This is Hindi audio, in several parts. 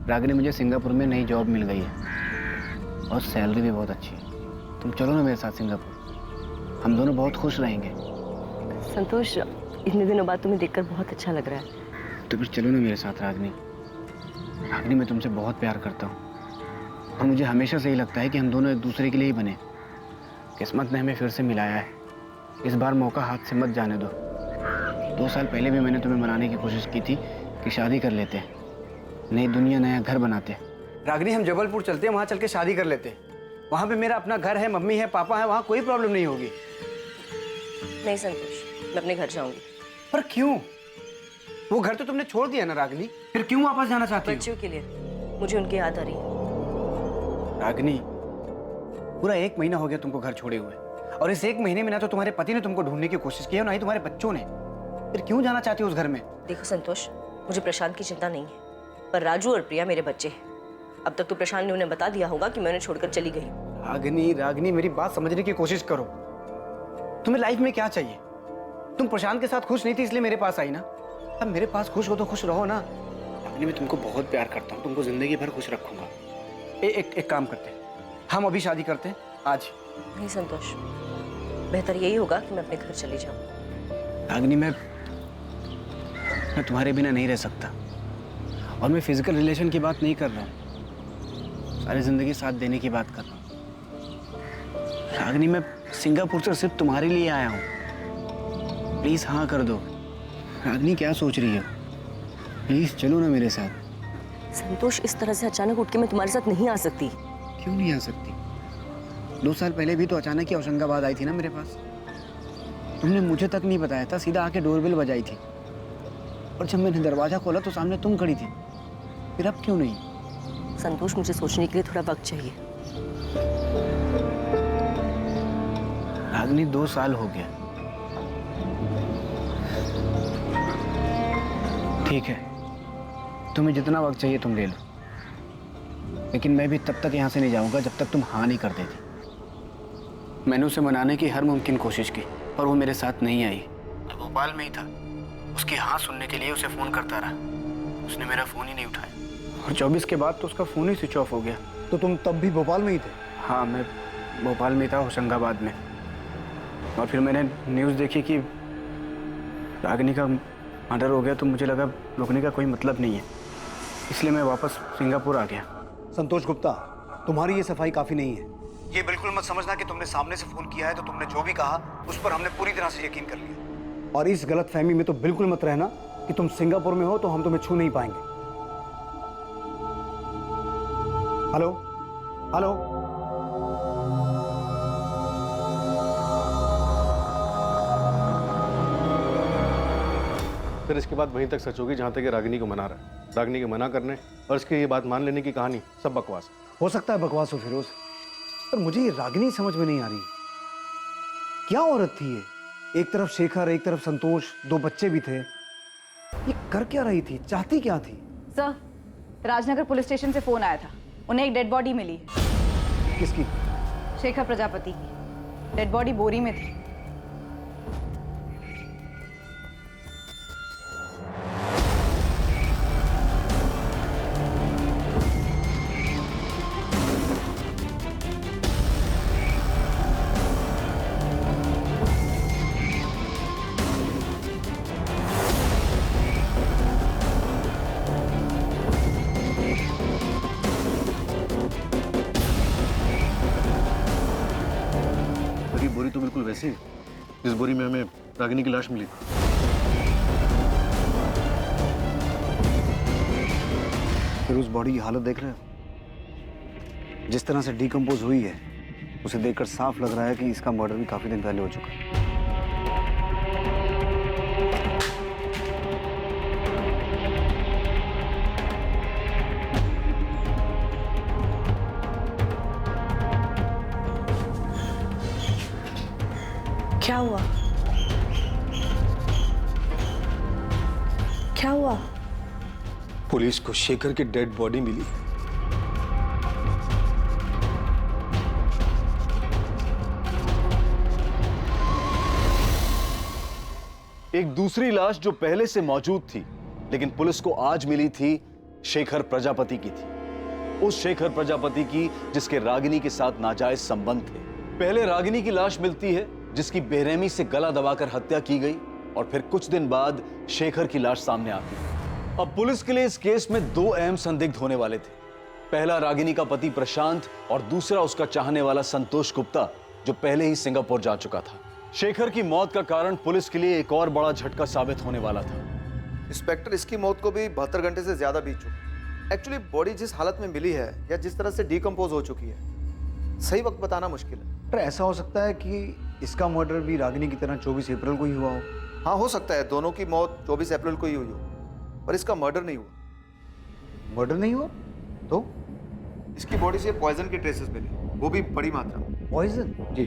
रागिनी, मुझे सिंगापुर में नई जॉब मिल गई है और सैलरी भी बहुत अच्छी है। तुम चलो ना मेरे साथ सिंगापुर, हम दोनों बहुत खुश रहेंगे। संतोष, इतने दिनों बाद तुम्हें देखकर बहुत अच्छा लग रहा है। तो फिर चलो ना मेरे साथ रागिनी। रागिनी, मैं तुमसे बहुत प्यार करता हूँ और मुझे हमेशा से ही लगता है कि हम दोनों एक दूसरे के लिए ही बने। किस्मत ने हमें फिर से मिलाया है, इस बार मौका हाथ से मत जाने दो। 2 साल पहले भी मैंने तुम्हें मनाने की कोशिश की थी कि शादी कर लेते हैं, नई दुनिया नया घर बनाते। रागिनी, हम जबलपुर चलते हैं, वहाँ चल के शादी कर लेते हैं। वहाँ पे मेरा अपना घर है, मम्मी है, पापा है, वहाँ कोई प्रॉब्लम नहीं होगी। नहीं संतोष, मैं अपने घर जाऊंगी। पर क्यों? वो घर तो तुमने छोड़ दिया ना रागिनी, फिर क्यों वापस जाना चाहती हो? बच्चों के लिए मुझे उनकी याद आ रही है। रागिनी, पूरा 1 महीना हो गया तुमको घर छोड़े हुए, और इस 1 महीने में ना तो तुम्हारे पति ने तुमको ढूंढने की कोशिश की है, ना ही तुम्हारे बच्चों ने। फिर क्यों जाना चाहती हो उस घर में? देखो संतोष, मुझे प्रशांत की चिंता नहीं है, पर राजू और प्रिया मेरे बच्चे हैं। अब तक तो प्रशांत ने उन्हें बता दिया होगा कि मैं उन्हें छोड़कर चली गई हूँ। रागिनी, मेरी बात समझने की कोशिश करो। तुम्हें लाइफ में क्या चाहिए? तुम प्रशांत के साथ खुश नहीं थी इसलिए मेरे पास आई ना। अब मेरे पास खुश हो तो खुश रहो ना। रागिनी, मैं तुमको बहुत प्यार करता हूँ, तुमको जिंदगी भर खुश रखूंगा। एक काम करते हैं, हम अभी शादी करते हैं आज। नहीं संतोष, बेहतर यही होगा कि मैं अपने घर चली जाऊँ। रागिनी, मैं तुम्हारे बिना नहीं रह सकता, और मैं फिजिकल रिलेशन की बात नहीं कर रहा हूँ, सारी जिंदगी साथ देने की बात कर रहा हूँ। रागिनी, मैं सिंगापुर से सिर्फ तुम्हारे लिए आया हूँ, प्लीज हाँ कर दो। रागिनी, क्या सोच रही हो? प्लीज चलो ना मेरे साथ। संतोष, इस तरह से अचानक उठ के मैं तुम्हारे साथ नहीं आ सकती। क्यों नहीं आ सकती? 2 साल पहले भी तो अचानक ही होशंगाबाद आई थी ना मेरे पास। तुमने मुझे तक नहीं बताया था, सीधा आके डोरबेल बजाई थी, और जब मैंने दरवाजा खोला तो सामने तुम खड़ी थी। फिर अब क्यों नहीं? संतोष, मुझे सोचने के लिए थोड़ा वक्त चाहिए। रागिनी, 2 साल हो गया। ठीक है, तुम्हें जितना वक्त चाहिए तुम ले लो, लेकिन मैं भी तब तक यहाँ से नहीं जाऊंगा जब तक तुम हाँ नहीं कर देती। मैंने उसे मनाने की हर मुमकिन कोशिश की, पर वो मेरे साथ नहीं आई। तो भोपाल में ही था, उसकी हाँ सुनने के लिए उसे फोन करता रहा, उसने मेरा फोन ही नहीं उठाया, और 24 के बाद तो उसका फोन ही स्विच ऑफ हो गया। तो तुम तब भी भोपाल में ही थे? हाँ, मैं भोपाल में था, होशंगाबाद में। और फिर मैंने न्यूज़ देखी कि रागिनी का मर्डर हो गया, तो मुझे लगा रुकने का कोई मतलब नहीं है, इसलिए मैं वापस सिंगापुर आ गया। संतोष गुप्ता, तुम्हारी ये सफाई काफी नहीं है। ये बिल्कुल मत समझना कि तुमने सामने से फोन किया है तो तुमने जो भी कहा उस पर हमने पूरी तरह से यकीन कर लिया। और इस गलत फहमी में तो बिल्कुल मत रहना कि तुम सिंगापुर में हो तो हम तुम्हें छू नहीं पाएंगे। हेलो हेलो, फिर इसके बाद वहीं तक सच होगी जहां तक ये रागिनी को मना रहा है। रागिनी के मना करने और इसकी ये बात मान लेने की कहानी सब बकवास है। हो सकता है बकवास हो फिरोज, पर मुझे ये रागिनी समझ में नहीं आ रही। क्या औरत थी ये? एक तरफ शेखर, एक तरफ संतोष, 2 बच्चे भी थे। ये कर क्या रही थी? चाहती क्या थी? सर, राजनगर पुलिस स्टेशन से फोन आया था, उन्हें एक डेड बॉडी मिली है। किसकी? शेखर प्रजापति की। डेड बॉडी बोरी में थी। बोरी तो बिल्कुल वैसी है जिस बोरी में हमें रागिनी की लाश मिली। फिर उस बॉडी की हालत देख रहे हो? जिस तरह से डिकम्पोज हुई है, उसे देखकर साफ लग रहा है कि इसका मर्डर भी काफी दिन पहले हो चुका है। क्या हुआ? क्या हुआ? पुलिस को शेखर की डेड बॉडी मिली। एक दूसरी लाश जो पहले से मौजूद थी, लेकिन पुलिस को आज मिली थी शेखर प्रजापति की थी, उस शेखर प्रजापति की जिसके रागिनी के साथ नाजायज संबंध थे। पहले रागिनी की लाश मिलती है जिसकी बेरहमी से गला दबाकर हत्या की गई, और फिर कुछ दिन बाद शेखर की लाश सामने आती है। अब पुलिस के लिए इस केस में दो अहम संदिग्ध होने वाले थे। पहला रागिनी का पति प्रशांत और दूसरा उसका चाहने वाला संतोष गुप्ता, जो पहले ही सिंगापुर जा चुका था। शेखर की मौत का कारण पुलिस के लिए एक और बड़ा झटका साबित होने वाला था। इंस्पेक्टर, इसकी मौत को भी 72 घंटे से ज्यादा बीत चुका। एक्चुअली बॉडी जिस हालत में मिली है या जिस तरह से डिकम्पोज हो चुकी है, सही वक्त बताना मुश्किल है। पर ऐसा हो सकता है कि इसका मर्डर भी रागिनी की तरह 24 अप्रैल को ही हुआ हो। हाँ, हो सकता है दोनों की मौत 24 अप्रैल को ही हुई हो, पर इसका मर्डर नहीं हुआ। मर्डर नहीं हुआ तो? इसकी बॉडी से पॉइजन के ट्रेसेस मिले, वो भी बड़ी मात्रा में। पॉइजन? जी।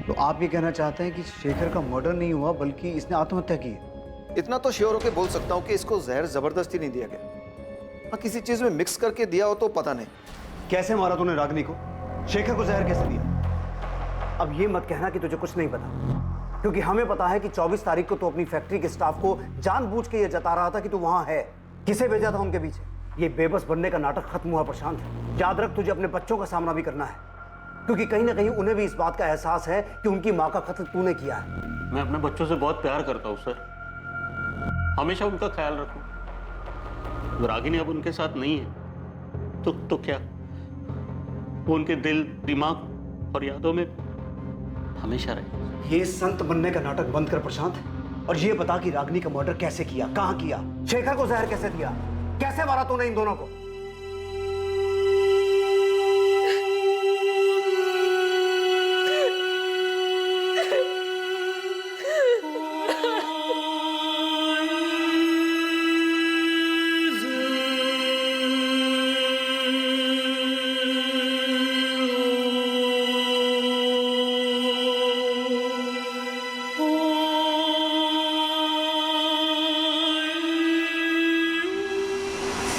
तो आप ये कहना चाहते हैं कि शेखर का मर्डर नहीं हुआ बल्कि इसने आत्महत्या की है? इतना तो श्योर होकर बोल सकता हूँ कि इसको जहर जबरदस्ती नहीं दिया गया। हाँ, किसी चीज में मिक्स करके दिया हो तो पता नहीं। कैसे मारा तूने रागिनी को? शेखर को जहर कैसे दिया? अब ये मत कहना कि तुझे कुछ नहीं पता, क्योंकि हमें पता है कि 24 तारीख को तू अपनी फैक्ट्री के स्टाफ को जानबूझ के ये जता रहा था कि तू वहां है। किसे भेजा था उनके पीछे? ये बेबस बनने का नाटक खत्म हुआ प्रशांत। याद रख, तुझे अपने बच्चों का सामना भी करना है, क्योंकि कहीं ना कहीं उन्हें भी इस बात का एहसास है कि उनकी माँ का कत्ल तूने किया है। मैं अपने बच्चों से बहुत प्यार करता हूँ सर, हमेशा उनका ख्याल रखूं। रागिनी अब उनके साथ नहीं है तो क्या, वो उनके दिल, दिमाग और यादों में हमेशा रहे। ये संत बनने का नाटक बंद कर प्रशांत, और ये बता कि रागिनी का मर्डर कैसे किया, कहां किया, शेखर को जहर कैसे दिया, कैसे मारा तूने इन दोनों को?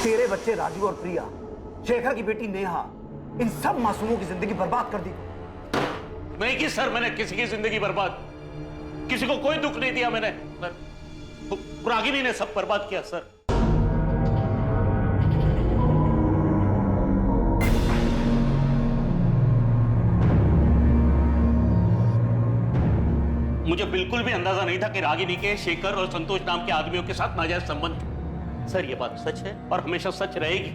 तेरे बच्चे राजू और प्रिया, शेखर की बेटी नेहा, इन सब मासूमों की जिंदगी बर्बाद कर दी। नहीं की सर, मैंने किसी की जिंदगी बर्बाद, किसी को कोई दुख नहीं दिया मैंने। रागिनी ने सब बर्बाद किया सर। मुझे बिल्कुल भी अंदाजा नहीं था कि रागिनी के शेखर और संतोष नाम के आदमियों के साथ नाजायज संबंध। सर ये बात सच है और हमेशा सच रहेगी।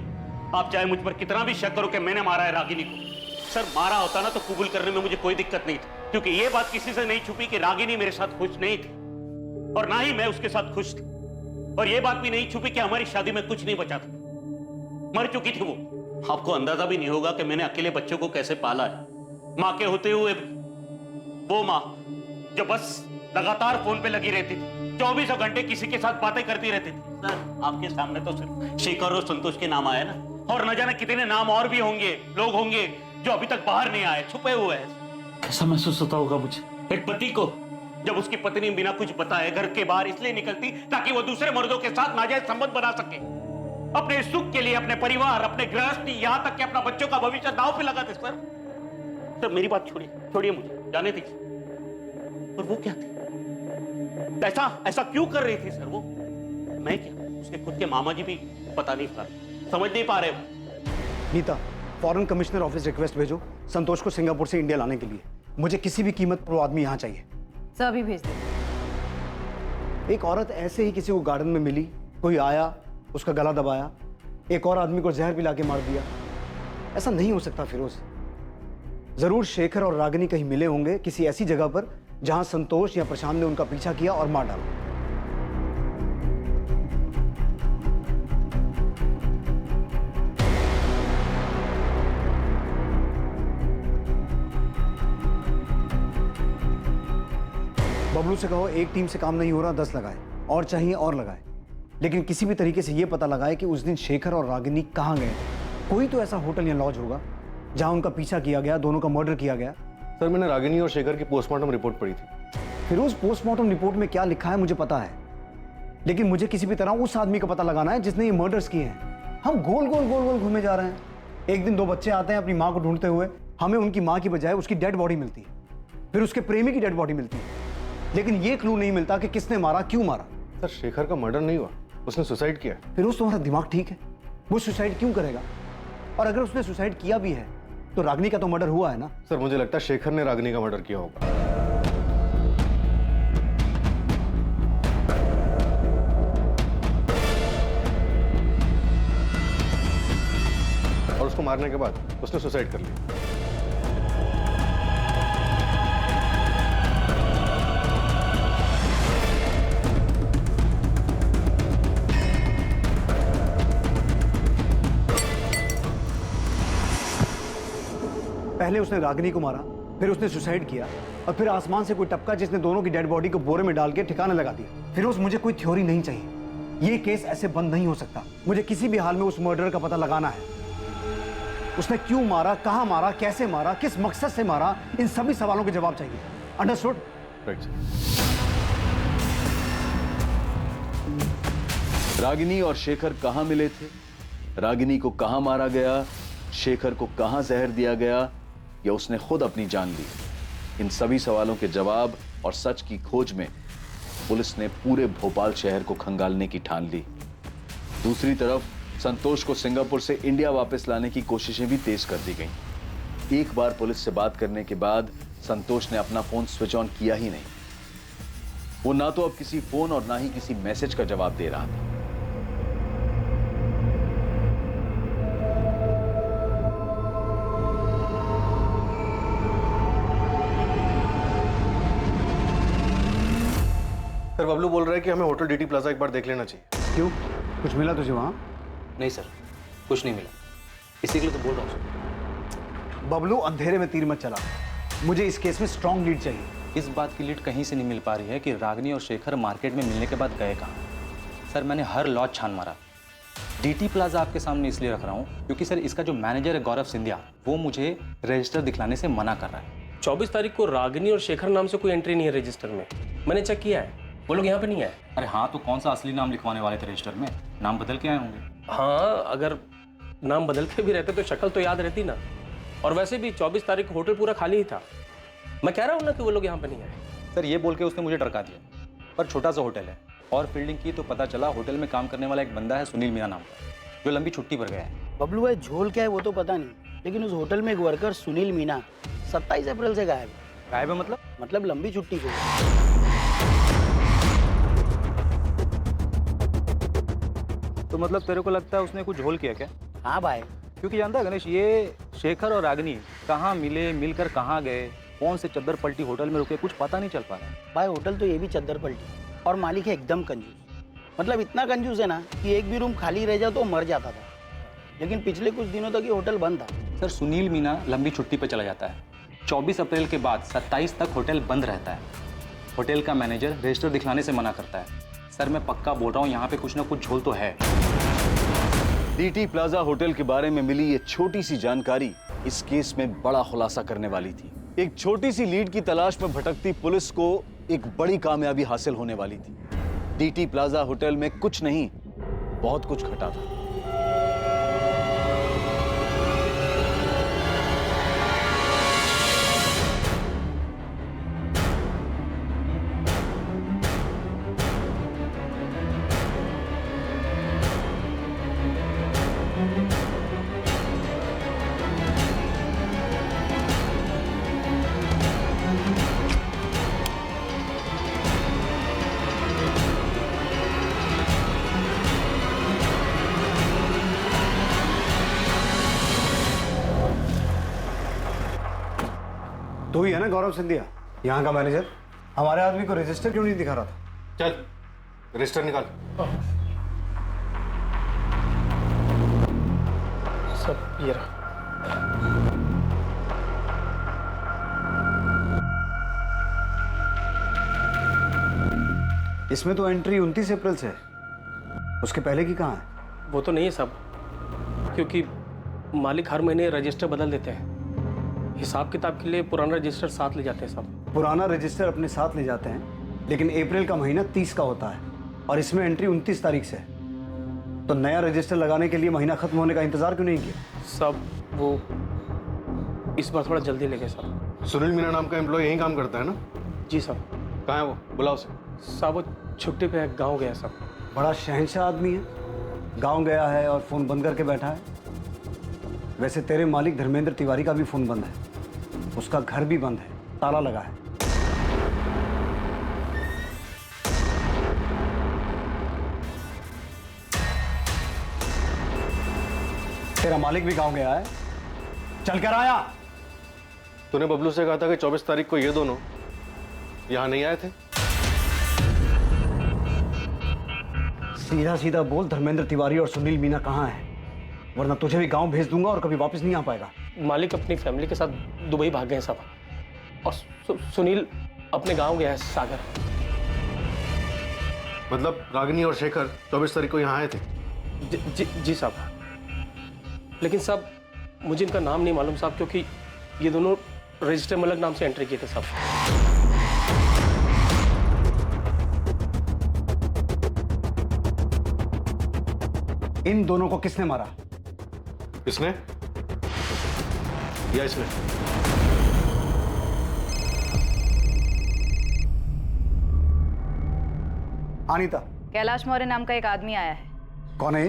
आप चाहे मुझ पर कितना भी शक करो कि मैंने मारा है रागिनी को। सर मारा होता ना तो कबूल करने में मुझे कोई दिक्कत नहीं थी, क्योंकि ये बात किसी से नहीं छुपी कि रागिनी मेरे साथ खुश नहीं थी और ना ही मैं उसके साथ खुश थी। और ये बात भी नहीं छुपी कि हमारी शादी में कुछ नहीं बचा था, मर चुकी थी वो। आपको अंदाजा भी नहीं होगा कि मैंने अकेले बच्चों को कैसे पाला है, माँ के होते हुए भी। वो माँ जो बस लगातार फोन पे लगी रहती थी, 24 घंटे किसी के साथ बातें करती रहती थी। सर आपके सामने तो सिर्फ शेखर और संतोष के नाम आए ना, और न जाने कितने नाम और भी होंगे, लोग होंगे जो अभी तक बाहर नहीं आए, छुपे हुए हैं। कैसा महसूस होता होगा मुझे, एक पति को जब उसकी पत्नी बिना कुछ बताए घर के बाहर इसलिए निकलती ताकि वो दूसरे मर्दों के साथ नाजायज संबंध बना सके, अपने सुख के लिए, अपने परिवार, अपने गृहस्थी, यहाँ तक कि अपना बच्चों का भविष्य दांव पे लगाते। सर मेरी बात छोड़िए मुझे जाने दीजिए। और वो क्या थी, ऐसा क्यों कर रही थी सर वो? मैं क्या, उसके खुद के मामा जी भी पता नहीं पा रहे, समझ नहीं पा रहे। Nita, foreign commissioner office request भेजो संतोष को सिंगापुर से इंडिया लाने के लिए। मुझे किसी भी कीमत पर वो आदमी यहाँ चाहिए। सर अभी भेज दे। एक औरत ऐसे ही किसी को गार्डन में मिली, कोई आया, उसका गला दबाया, एक और आदमी को जहर पिला के मार दिया। ऐसा नहीं हो सकता फिरोज। जरूर शेखर और रागिनी कहीं मिले होंगे किसी ऐसी जगह पर जहां संतोष या प्रशांत ने उनका पीछा किया और मार डाला। बबलू से कहो एक टीम से काम नहीं हो रहा, 10 लगाए, और चाहिए और लगाए, लेकिन किसी भी तरीके से यह पता लगाए कि उस दिन शेखर और रागिनी कहां गए। कोई तो ऐसा होटल या लॉज होगा जहां उनका पीछा किया गया, दोनों का मर्डर किया गया। सर मैंने रागिनी और शेखर की पोस्टमार्टम रिपोर्ट पढ़ी थी। फिर उस पोस्टमार्टम रिपोर्ट में क्या लिखा है मुझे पता है, लेकिन मुझे किसी भी तरह उस आदमी का पता लगाना है जिसने ये मर्डर्स किए हैं। हम गोल गोल घूमे जा रहे हैं। एक दिन 2 बच्चे आते हैं अपनी माँ को ढूंढते हुए, हमें उनकी माँ की बजाय उसकी डेड बॉडी मिलती है, फिर उसके प्रेमी की डेड बॉडी मिलती है, लेकिन ये क्लू नहीं मिलता कि किसने मारा, क्यों मारा। सर शेखर का मर्डर नहीं हुआ, उसने सुसाइड किया। फिरोज, तुम्हारा दिमाग ठीक है? वो सुसाइड क्यों करेगा? और अगर उसने सुसाइड किया भी है तो रागिनी का तो मर्डर हुआ है ना? सर मुझे लगता है शेखर ने रागिनी का मर्डर किया होगा। और उसको मारने के बाद उसने सुसाइड कर लिया। पहले उसने रागिनी को मारा, फिर उसने सुसाइड किया, और फिर आसमान से कोई टपका जिसने दोनों की डेड बॉडी को बोरे में डाल के ठिकाने लगा दिया। फिरोज, मुझे कोई थ्योरी नहीं चाहिए। ये केस ऐसे बंद नहीं हो सकता। मुझे किसी भी हाल में उस मर्डर का पता लगाना है। उसने क्यों मारा, कहां मारा, कैसे मारा, किस मकसद से मारा, इन सभी सवालों के जवाब चाहिए। अंडरस्टूड? Right sir. रागिनी और शेखर कहां मिले थे, रागिनी को कहां मारा गया, शेखर को कहां जहर दिया गया, या उसने खुद अपनी जान ली? इन सभी सवालों के जवाब और सच की खोज में पुलिस ने पूरे भोपाल शहर को खंगालने की ठान ली। दूसरी तरफ संतोष को सिंगापुर से इंडिया वापस लाने की कोशिशें भी तेज कर दी गईं। एक बार पुलिस से बात करने के बाद संतोष ने अपना फोन स्विच ऑन किया ही नहीं। वो ना तो अब किसी फोन और ना ही किसी मैसेज का जवाब दे रहा था। सर बबलू बोल रहा है कि हमें होटल डीटी प्लाजा एक बार देख लेना चाहिए। क्यों, कुछ मिला तुझे वहां? नहीं सर, कुछ नहीं मिला, इसी के लिए तो बोल रहा हूँ सर। बबलू, अंधेरे में तीर मत चला। मुझे इस केस में स्ट्रॉन्ग लीड चाहिए। इस बात की लीड कहीं से नहीं मिल पा रही है कि रागिनी और शेखर मार्केट में मिलने के बाद गए कहाँ। सर मैंने हर लॉज छान मारा। डीटी प्लाजा आपके सामने इसलिए रख रहा हूँ क्योंकि सर इसका जो मैनेजर है गौरव सिंधिया, वो मुझे रजिस्टर दिखलाने से मना कर रहा है। 24 तारीख को रागिनी और शेखर नाम से कोई एंट्री नहीं है रजिस्टर में। मैंने चेक किया है, वो लोग यहाँ पे नहीं आए। अरे हाँ, तो कौन सा असली नाम लिखवाने वाले थे रजिस्टर में? नाम बदल के आए होंगे। हाँ, अगर नाम बदल के भी रहते तो शक्ल तो याद रहती ना। और वैसे भी 24 तारीख को होटल पूरा खाली ही था। मैं कह रहा हूँ ना कि वो लोग यहाँ पे नहीं आए। सर ये बोल के उसने मुझे डरका दिया, पर छोटा सा होटल है। और फील्डिंग की तो पता चला होटल में काम करने वाला एक बंदा है सुनील मीना नाम का, जो लंबी छुट्टी पर गया है। बबलू भाई, झोल क्या है वो तो पता नहीं, लेकिन उस होटल में एक वर्कर सुनील मीना 27 अप्रैल से गायब है। गायब है मतलब लंबी छुट्टी पे। तो मतलब तेरे को लगता है उसने कुछ झोल किया क्या? हाँ भाई, क्योंकि जानता है गणेश, ये शेखर और रागिनी कहाँ मिले, मिलकर कहाँ गए, कौन से चद्दर पलटी होटल में रुके, कुछ पता नहीं चल पा रहा है। भाई होटल तो ये भी चद्दर पलटी, और मालिक है एकदम कंजूस। मतलब इतना कंजूस है ना कि एक भी रूम खाली रह जाए तो मर जाता था। लेकिन पिछले कुछ दिनों तक ये होटल बंद था। सर सुनील मीना लंबी छुट्टी पर चला जाता है। 24 अप्रैल के बाद 27 तक होटल बंद रहता है। होटल का मैनेजर रजिस्टर दिखलाने से मना करता है। सर मैं पक्का बोल रहा हूँ, यहाँ पे कुछ ना कुछ झोल तो है। डीटी प्लाजा होटल के बारे में मिली ये छोटी सी जानकारी इस केस में बड़ा खुलासा करने वाली थी। एक छोटी सी लीड की तलाश में भटकती पुलिस को एक बड़ी कामयाबी हासिल होने वाली थी। डीटी प्लाजा होटल में कुछ नहीं, बहुत कुछ घटा था। तो ही है ना गौरव सिंधिया, यहाँ का मैनेजर? हमारे आदमी को रजिस्टर क्यों नहीं दिखा रहा था? चल रजिस्टर निकाल। सब ये रहा। इसमें तो एंट्री 29 अप्रैल से है। उसके पहले की कहाँ है? वो तो नहीं है साहब, क्योंकि मालिक हर महीने रजिस्टर बदल देते हैं। हिसाब किताब के लिए पुराना रजिस्टर साथ ले जाते हैं साहब। पुराना रजिस्टर अपने साथ ले जाते हैं, लेकिन अप्रैल का महीना 30 का होता है और इसमें एंट्री 29 तारीख से है। तो नया रजिस्टर लगाने के लिए महीना खत्म होने का इंतजार क्यों नहीं किया? सब वो इस बार थोड़ा जल्दी ले गए साहब। सुनील मीना नाम का एम्प्लॉय यहीं काम करता है ना? जी साहब। कहाँ है वो? बुलाओ उसे। साहब वो छुट्टी पे गाँव गया साहब। बड़ा शहंशाह आदमी है, गांव गया है और फोन बंद करके बैठा है। वैसे तेरे मालिक धर्मेंद्र तिवारी का भी फोन बंद है, उसका घर भी बंद है, ताला लगा है। तेरा मालिक भी गांव गया है, चल कर आया। तूने बबलू से कहा था कि 24 तारीख को ये दोनों यहां नहीं आए थे। सीधा सीधा बोल, धर्मेंद्र तिवारी और सुनील मीना कहाँ हैं? वरना तुझे भी गांव भेज दूंगा और कभी वापस नहीं आ पाएगा। मालिक अपनी फैमिली के साथ दुबई भाग गए हैं साहब, और सुनील अपने गांव गया है सागर। मतलब रागिनी और शेखर 24 तारीख को यहाँ आए थे? जी साहब, लेकिन साहब मुझे इनका नाम नहीं मालूम साहब, क्योंकि ये दोनों रजिस्टर में अलग नाम से एंट्री किए थे साहब। इन दोनों को किसने मारा? इसने या इसने? अनीता, कैलाश मौर्य नाम का एक आदमी आया है। कौन है ये?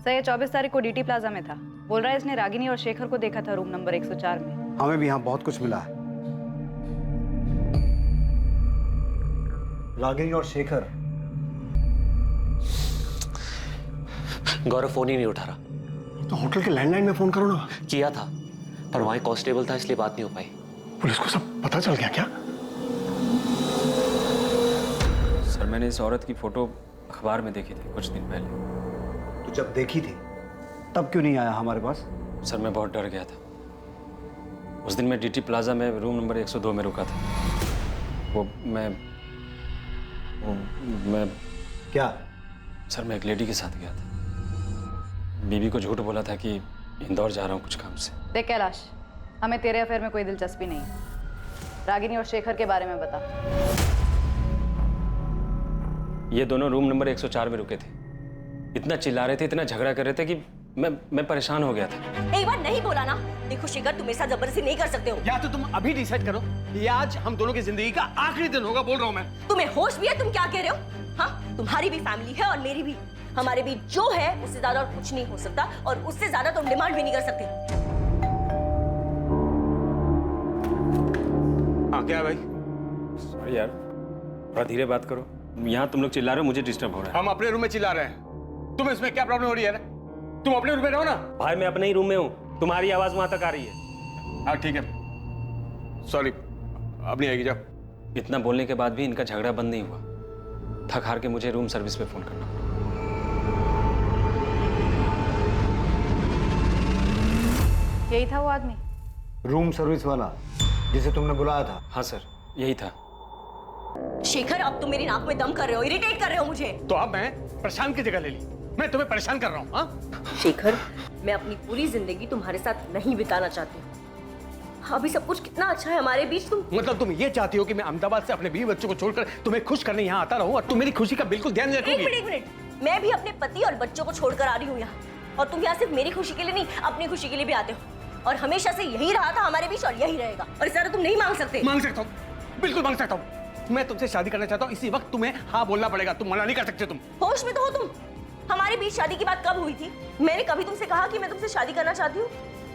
सर ये 24 तारीख को डीटी प्लाजा में था। बोल रहा है इसने रागिनी और शेखर को देखा था रूम नंबर 104 में। हमें भी यहाँ बहुत कुछ मिला है। रागिनी और शेखर। गौरव फोन ही नहीं उठा रहा। तो होटल के लैंडलाइन में फोन करो ना। किया था, पर वहां कांस्टेबल था इसलिए बात नहीं हो पाई। पुलिस को सब पता चल गया क्या? सर मैंने इस औरत की फोटो अखबार में देखी थी कुछ दिन पहले। तो जब देखी थी तब क्यों नहीं आया हमारे पास? सर मैं बहुत डर गया था। उस दिन मैं डीटी प्लाजा में रूम नंबर 102 में रुका था। मैं क्या? सर मैं एक लेडी के साथ गया था। बीबी को झूठ बोला था कि इंदौर जा रहा हूँ कुछ काम से। देख कैलाश, हमें तेरे अफेयर में कोई दिलचस्पी नहीं है। रागिनी और शेखर के बारे में बता। ये दोनों रूम नंबर 104 में रुके थे। इतना चिल्ला रहे थे, इतना झगड़ा कर रहे थे कि मैं परेशान हो गया था। एक बार नहीं बोला ना। देखो शेखर, तुम मेरे साथ जबरदस्ती नहीं कर सकते हो। या तो तुम अभी डिसाइड करो, ये आज हम दोनों की जिंदगी का आखिरी दिन होगा। बोल रहा हूँ मैं। तुम्हें होश भी है? तुम क्या कह रहे हो? हाँ, तुम्हारी भी फैमिली है और मेरी भी। हमारे बीच जो है उससे ज्यादा और कुछ नहीं हो सकता, और उससे ज्यादा तुम डिमांड भी नहीं कर सकते। हाँ क्या है भाई? सॉरी यार, थोड़ा धीरे बात करो। यहाँ तुम लोग चिल्ला रहे हो, मुझे डिस्टर्ब हो रहा है। हम अपने रूम में चिल्ला रहे हैं, तुम्हें इसमें क्या प्रॉब्लम हो रही है? तुम अपने रूम में रहो ना। भाई मैं अपने ही रूम में हूँ, तुम्हारी आवाज वहां तक आ रही है। हाँ ठीक है, सॉरी, अब नहीं आएगी। जाओ। इतना बोलने के बाद भी इनका झगड़ा बंद नहीं हुआ। थक हार के मुझे रूम सर्विस पे फोन करना पड़ा। यही था वो आदमी? रूम सर्विस वाला जिसे तुमने बुलाया था? हाँ सर, यही था। शेखर, अब तुम मेरी नाक में दम कर रहे हो, इरिटेट कर रहे हो मुझे। तो अब मैं परेशान की जगह ले ली। मैं तुम्हें परेशान कर रहा हूँ? हाँ शेखर, मैं अपनी पूरी जिंदगी तुम्हारे साथ नहीं बिताना चाहती हूँ। अभी सब कुछ कितना अच्छा है हमारे बीच। मतलब तुम ये चाहती हो कि मैं अहमदाबाद से अपने बीवी बच्चों को छोड़कर तुम्हें खुश करने यहाँ आता रहूं और तुम मेरी खुशी का बिल्कुल ध्यान नहीं रखोगी? एक मिनट, मैं भी अपने पति और बच्चों को छोड़कर आ रही हूँ यहाँ, और तुम यहाँ सिर्फ मेरी खुशी के लिए नहीं, अपनी खुशी के लिए भी आते हो। और हमेशा से यही रहा था हमारे बीच और यही रहेगा, और इस तरह तुम नहीं मांग सकते। मांग सकता हूँ, बिल्कुल मांग सकता हूँ। मैं तुमसे शादी करना चाहता हूँ, इसी वक्त तुम्हें हाँ बोलना पड़ेगा। तुम मना नहीं कर सकते। तुम होश में तो हो तुम? हमारे बीच शादी की बात कब हुई थी? मैंने कभी तुमसे कहा कि मैं तुमसे शादी करना चाहती हूँ?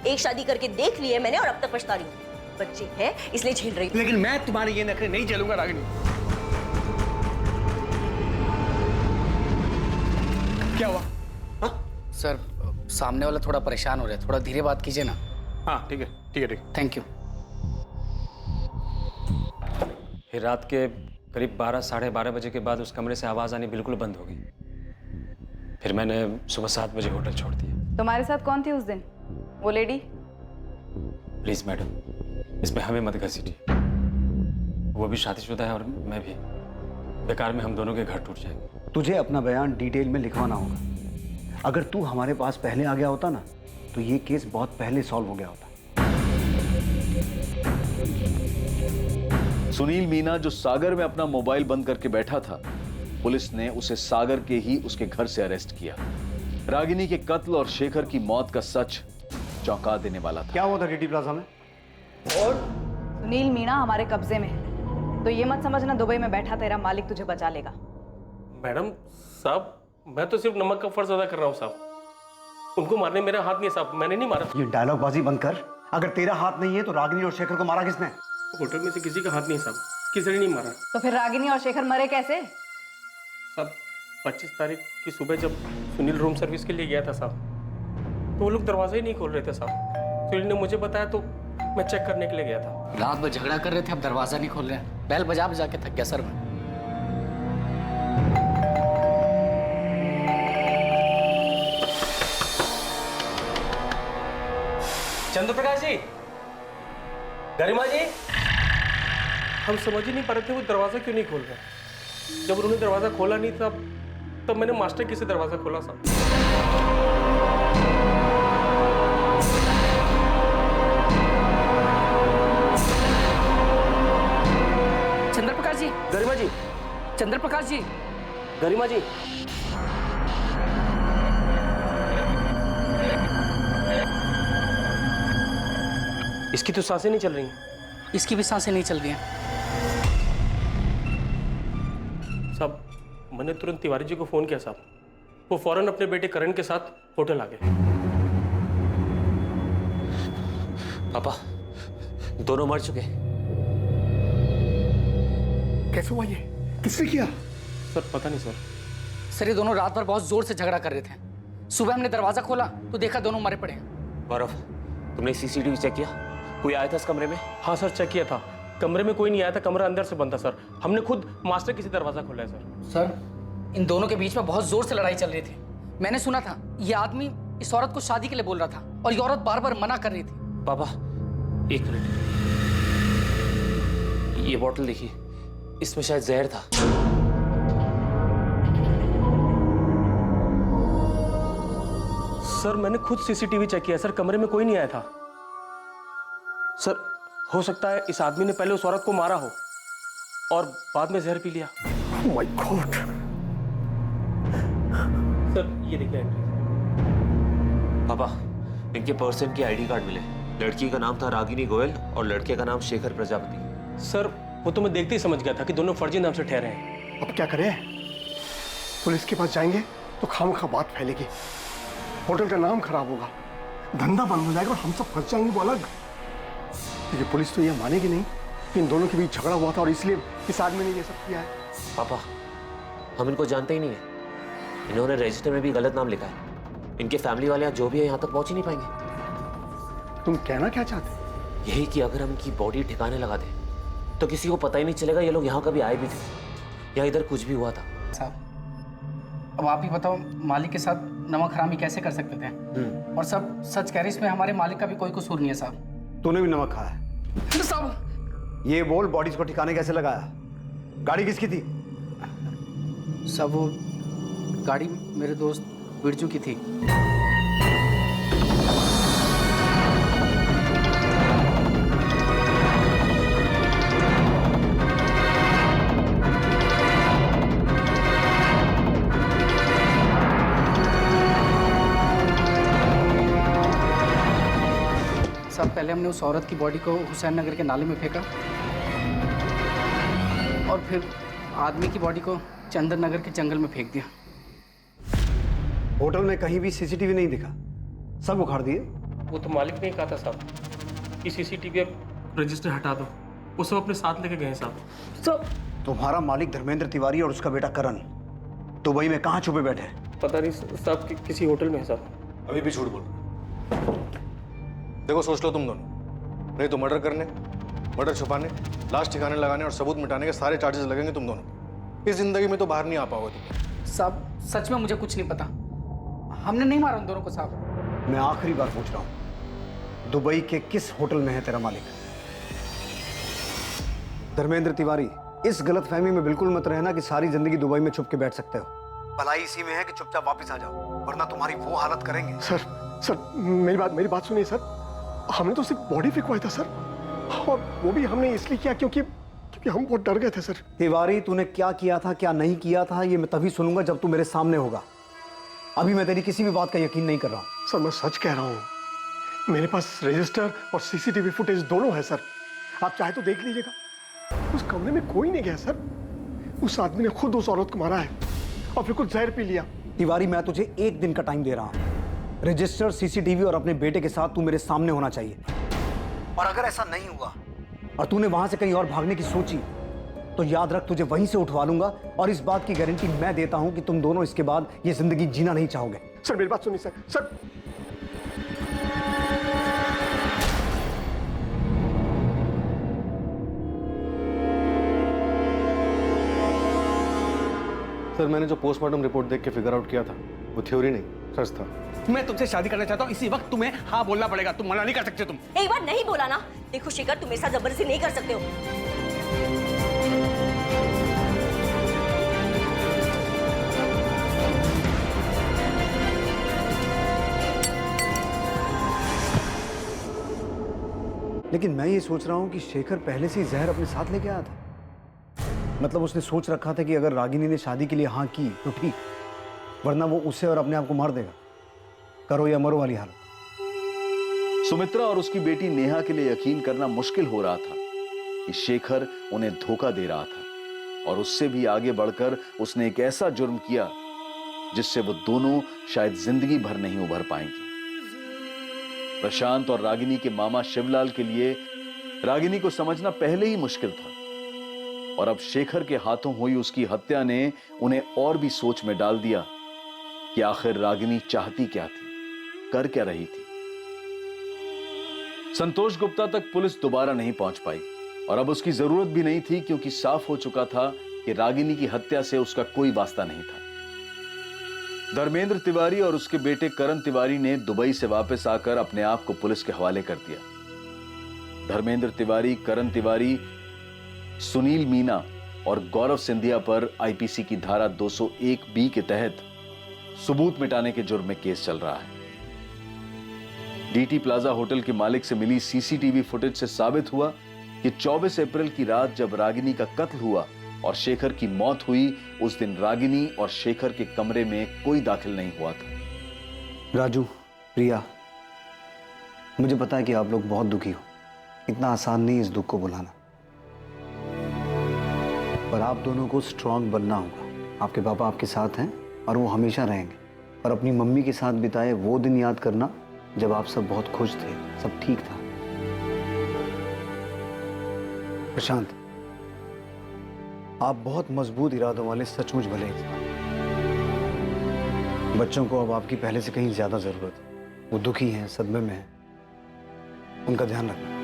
एक शादी करके देख ली है मैंने, और अब तक पछता रही हूँ। बच्चे हैं इसलिए झेल रही हूँ। लेकिन मैं तुम्हारे ये नखरे नहीं झेलूंगा रागिनी। क्या हुआ? हाँ सर, सामने वाला थोड़ा परेशान हो रहा है, थोड़ा धीरे बात कीजिए ना। हाँ ठीक है, ठीक है, ठीक। Thank you. फिर रात के करीब 12 साढ़े 12 बजे के बाद उस कमरे से आवाज आनी बिल्कुल बंद हो गई। फिर मैंने सुबह 7 बजे होटल छोड़ दिया। तुम्हारे साथ कौन थी उस दिन? वो लेडी? प्लीज मैडम, इसमें हमें मत घसीटिए। वो भी शादीशुदा है और मैं भी। बेकार में हम दोनों के घर टूट जाएंगे। तुझे अपना बयान डिटेल में लिखवाना होगा। अगर तू हमारे पास पहले आ गया होता ना, तो ये केस बहुत पहले सॉल्व हो गया होता। सुनील मीना जो सागर में अपना मोबाइल बंद करके बैठा था, पुलिस ने उसे सागर के ही उसके घर से अरेस्ट किया। रागिनी के कत्ल और शेखर की मौत का सच चौंका देने वाला था। क्या हुआ था डीटी प्लाजा में? और सुनील मीना हमारे कब्जे में है, तो ये मत समझना दुबई में बैठा तेरा मालिक तुझे बचा लेगा। मैडम साहब, मैं तो सिर्फ नमक का फर्ज अदा कर रहा हूँ साहब। उनको मारने मेरा हाथ नहीं है साहब, मैंने नहीं मारा। ये डायलॉग बाजी बंद कर। अगर तेरा हाथ नहीं है तो रागिनी और शेखर को मारा किसने? होटल में से किसी का हाथ नहीं साहब, किसी ने नहीं मारा। तो फिर रागिनी और शेखर मरे कैसे? साहब 25 तारीख की सुबह जब सुनील रूम सर्विस के लिए गया था साहब, तो वो लोग दरवाजा ही नहीं खोल रहे थे साहब। सुनील ने मुझे बताया तो मैं चेक करने के लिए गया था। रात भर झगड़ा कर रहे थे, अब दरवाजा नहीं खोल रहे हैं। बैल बजा बजा के थक गया सर मैं। चंद्रप्रकाश जी, गरिमा जी, हम समझ ही नहीं पा रहे थे वो दरवाजा क्यों नहीं खोल रहे। जब उन्होंने दरवाजा खोला नहीं तब मैंने मास्टर की से दरवाजा खोला साहब। चंद्रप्रकाश जी, गरिमा जी, चंद्रप्रकाश जी, गरिमा जी, इसकी तो सांसें नहीं चल रही हैं। इसकी भी सांसें नहीं चल रही हैं। साहब मैंने तुरंत तिवारी जी को फोन किया साहब, वो फौरन अपने बेटे करण के साथ होटल आ गए। पापा दोनों मर चुके। कैसे हुआ ये? किसने किया? सर पता नहीं सर। सर ये दोनों रात भर बहुत जोर से झगड़ा कर रहे थे। सुबह हमने दरवाजा खोला तो देखा दोनों मरे पड़े हैं। गौरव तुमने सीसीटीवी चेक किया? कोई आया था इस कमरे में? हाँ सर चेक किया था, कमरे में कोई नहीं आया था, कमरा अंदर से बंद था सर। हमने खुद मास्टर किसी दरवाजा खोला है सर। सर इन दोनों के बीच में बहुत जोर से लड़ाई चल रही थी। मैंने सुना था ये आदमी इस औरत को शादी के लिए बोल रहा था और ये औरत बार बार मना कर रही थी। पापा एक मिनट, ये बॉटल देखिए, इसमें शायद जहर था। सर मैंने खुद सीसीटीवी चेक किया सर, कमरे में कोई नहीं आया था। सर हो सकता है इस आदमी ने पहले उस औरत को मारा हो और बाद में जहर पी लिया। Oh my God! सर ये देखिए एंट्री। पापा इनके पर्सन के आईडी कार्ड मिले। लड़की का नाम था रागिनी गोयल और लड़के का नाम शेखर प्रजापति। सर वो तो मैं देखते ही समझ गया था कि दोनों फर्जी नाम से ठहरे हैं। अब क्या करें? पुलिस के पास जाएंगे तो खामखा बात फैलेगी, होटल का नाम खराब होगा, धंधा बंद हो जाएगा और हम सब फंस जाएंगे वो अलग। क्योंकि पुलिस तो ये मानेगी नहीं कि इन दोनों के बीच झगड़ा हुआ था और इसलिए इस आदमी ने ये सब किया है। पापा हम इनको जानते ही नहीं है, इन्होंने रजिस्टर में भी गलत नाम लिखा है। इनके फैमिली वाले जो भी है यहाँ तक पहुँच ही नहीं पाएंगे। तुम कहना क्या चाहते हो? यही कि अगर हम इनकी बॉडी ठिकाने लगा दें तो किसी को पता ही नहीं चलेगा ये लोग यहाँ कभी आए भी थे या इधर कुछ भी हुआ था। साहब अब आप ही बताओ, मालिक के साथ नमक हरामी कैसे कर सकते थे? और सब सच कह रहे, इसमें हमारे मालिक का भी कोई कसूर नहीं है साहब। तूने भी नमक खाया है? साहब ये बोल, बॉडीज को ठिकाने कैसे लगाया? गाड़ी किसकी थी? सब वो गाड़ी मेरे दोस्त बिरजू की थी। सब पहले हमने उस औरत की बॉडी को हुसैन नगर के नाले में फेंका और फिर आदमी की बॉडी को चंदन नगर के जंगल में फेंक दिया। होटल में कहीं भी सीसीटीवी नहीं दिखा, सब उखाड़ दिए। वो तो मालिक ने कहा था साहब कि सीसीटीवी रजिस्टर हटा दो, वो सब अपने साथ लेके गए साहब। तो तुम्हारा मालिक धर्मेंद्र तिवारी और उसका बेटा करण दुबई में कहाँ छुपे बैठे हैं? पता नहीं साहब किसी होटल में है साहब। अभी भी झूठ बोल रहे। देखो सोच लो तुम दोनों, नहीं तो मर्डर करने, मर्डर छुपाने, लाश ठिकाने लगाने और सबूत मिटाने के सारे चार्जेस लगेंगे तुम दोनों। इस जिंदगी में तो बाहर नहीं आ पाओगे तुम। साहब सच में मुझे कुछ नहीं पता, हमने नहीं मारा उन दोनों को साहब। मैं आखिरी बार पूछ रहा हूं, दुबई के किस होटल में है तेरा मालिक? धर्मेंद्र तिवारी, इस गलतफहमी में बिल्कुल मत रहना कि सारी जिंदगी दुबई में छुप के बैठ सकते हो। भलाई इसी में है कि चुपचाप वापस आ जाओ, वरना तुम्हारी वो हालत करेंगे। सर मेरी बात सुनिए सर। हमने तो सिर्फ बॉडी फेंकवाई था सर, और वो भी हमने इसलिए किया क्योंकि हम बहुत डर गए थे सर। तिवारी, तूने क्या किया था क्या नहीं किया था ये मैं तभी सुनूंगा जब तू मेरे सामने होगा। अभी मैं तेरी किसी भी बात का यकीन नहीं कर रहा हूं। सर मैं सच कह रहा हूं, मेरे पास रजिस्टर और सीसीटीवी फुटेज दोनों है सर, आप चाहे तो देख लीजिएगा। उस कमरे में कोई नहीं गया सर, उस आदमी ने खुद उस औरत को मारा है और फिर कुछ जहर पी लिया तिवारी, मैं तुझे 1 दिन का टाइम दे रहा हूं। रजिस्टर, सीसीटीवी और अपने बेटे के साथ तू मेरे सामने होना चाहिए। और अगर ऐसा नहीं हुआ और तूने वहां से कहीं और भागने की सोची तो याद रख, तुझे वहीं से उठवा लूंगा। और इस बात की गारंटी मैं देता हूं कि तुम दोनों इसके बाद ये जिंदगी जीना नहीं चाहोगे। सर मेरी बात सुनिए सर। सर मैंने जो पोस्टमार्टम रिपोर्ट देख के फिगर आउट किया था वो थ्योरी नहीं सच था। मैं तुमसे शादी करना चाहता हूँ, इसी वक्त तुम्हें हाँ बोलना पड़ेगा, तुम मना नहीं कर सकते। तुम एक बार नहीं बोला ना। देखो शेखर, तुम मेरे साथ जबरदस्ती नहीं कर सकते हो। लेकिन मैं ये सोच रहा हूं कि शेखर पहले से ही जहर अपने साथ लेके आया था। मतलब उसने सोच रखा था कि अगर रागिनी ने शादी के लिए हाँ की तो ठीक, वरना वो उसे और अपने आप को मार देगा। करो या मरो वाली हालत। सुमित्रा और उसकी बेटी नेहा के लिए यकीन करना मुश्किल हो रहा था कि शेखर उन्हें धोखा दे रहा था, और उससे भी आगे बढ़कर उसने एक ऐसा जुर्म किया जिससे वो दोनों शायद जिंदगी भर नहीं उभर पाएंगे। प्रशांत और रागिनी के मामा शिवलाल के लिए रागिनी को समझना पहले ही मुश्किल था, और अब शेखर के हाथों हुई उसकी हत्या ने उन्हें और भी सोच में डाल दिया कि आखिर रागिनी चाहती क्या थी, कर क्या रही थी। संतोष गुप्ता तक पुलिस दोबारा नहीं पहुंच पाई, और अब उसकी जरूरत भी नहीं थी, क्योंकि साफ हो चुका था कि रागिनी की हत्या से उसका कोई वास्ता नहीं था। धर्मेंद्र तिवारी और उसके बेटे करण तिवारी ने दुबई से वापस आकर अपने आप को पुलिस के हवाले कर दिया। धर्मेंद्र तिवारी, करण तिवारी, सुनील मीना और गौरव सिंधिया पर आईपीसी की धारा 201B के तहत सबूत मिटाने के जुर्म में केस चल रहा है। डीटी प्लाजा होटल के मालिक से मिली सीसीटीवी फुटेज से साबित हुआ कि 24 अप्रैल की रात जब रागिनी का कत्ल हुआ और शेखर की मौत हुई, उस दिन रागिनी और शेखर के कमरे में कोई दाखिल नहीं हुआ था। राजू, प्रिया, मुझे पता है कि आप लोग बहुत दुखी हो। इतना आसान नहीं इस दुख को बुलाना, पर आप दोनों को स्ट्रांग बनना होगा। आपके पापा आपके साथ हैं और वो हमेशा रहेंगे। और अपनी मम्मी के साथ बिताए वो दिन याद करना जब आप सब बहुत खुश थे, सब ठीक था। प्रशांत, आप बहुत मजबूत इरादों वाले सचमुच भले इंसान। बच्चों को अब आपकी पहले से कहीं ज्यादा जरूरत है। वो दुखी हैं, सदमे में हैं, उनका ध्यान रखना।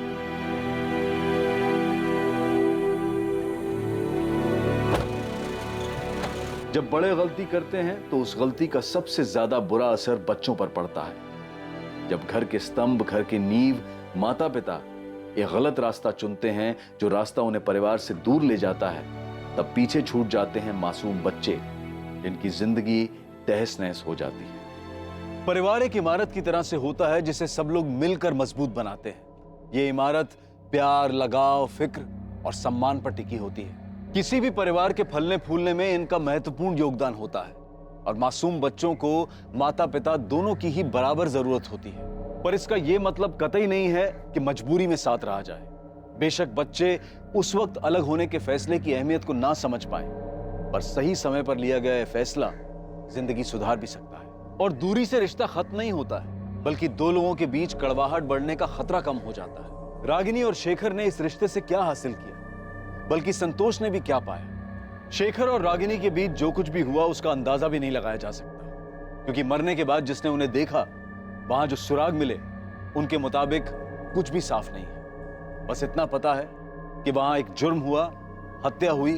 जब बड़े गलती करते हैं तो उस गलती का सबसे ज्यादा बुरा असर बच्चों पर पड़ता है। जब घर के स्तंभ, घर के नींव, माता पिता एक गलत रास्ता चुनते हैं, जो रास्ता उन्हें परिवार से दूर ले जाता है, तब पीछे छूट जाते हैं मासूम बच्चे, जिनकी जिंदगी तहस नहस हो जाती है। परिवार एक इमारत की तरह से होता है जिसे सब लोग मिलकर मजबूत बनाते हैं। ये इमारत प्यार, लगाव, फिक्र और सम्मान पर टिकी होती है। किसी भी परिवार के फलने फूलने में इनका महत्वपूर्ण योगदान होता है, और मासूम बच्चों को माता पिता दोनों की ही बराबर जरूरत होती है। पर इसका यह मतलब कतई नहीं है कि मजबूरी में साथ रहा जाए। बेशक बच्चे उस वक्त अलग होने के फैसले की अहमियत को ना समझ पाए, पर सही समय पर लिया गया यह फैसला जिंदगी सुधार भी सकता है। और दूरी से रिश्ता खत्म नहीं होता है, बल्कि दो लोगों के बीच कड़वाहट बढ़ने का खतरा कम हो जाता है। रागिनी और शेखर ने इस रिश्ते से क्या हासिल किया, बल्कि संतोष ने भी क्या पाया। शेखर और रागिनी के बीच जो कुछ भी हुआ उसका अंदाजा भी नहीं लगाया जा सकता, क्योंकि मरने के बाद जिसने उन्हें देखा, वहां जो सुराग मिले, उनके मुताबिक कुछ भी साफ नहीं है। बस इतना पता है कि वहां एक जुर्म हुआ, हत्या हुई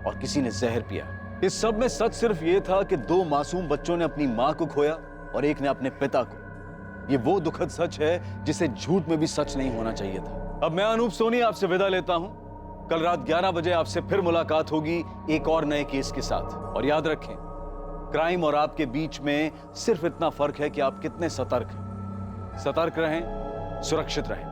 और किसी ने जहर पिया। इस सब में सच सिर्फ यह था कि दो मासूम बच्चों ने अपनी मां को खोया और एक ने अपने पिता को। यह वो दुखद सच है जिसे झूठ में भी सच नहीं होना चाहिए था। अब मैं अनूप सोनी आपसे विदा लेता हूं। कल रात 11 बजे आपसे फिर मुलाकात होगी एक और नए केस के साथ। और याद रखें, क्राइम और आपके बीच में सिर्फ इतना फर्क है कि आप कितने सतर्क हैं। सतर्क रहें, सुरक्षित रहें।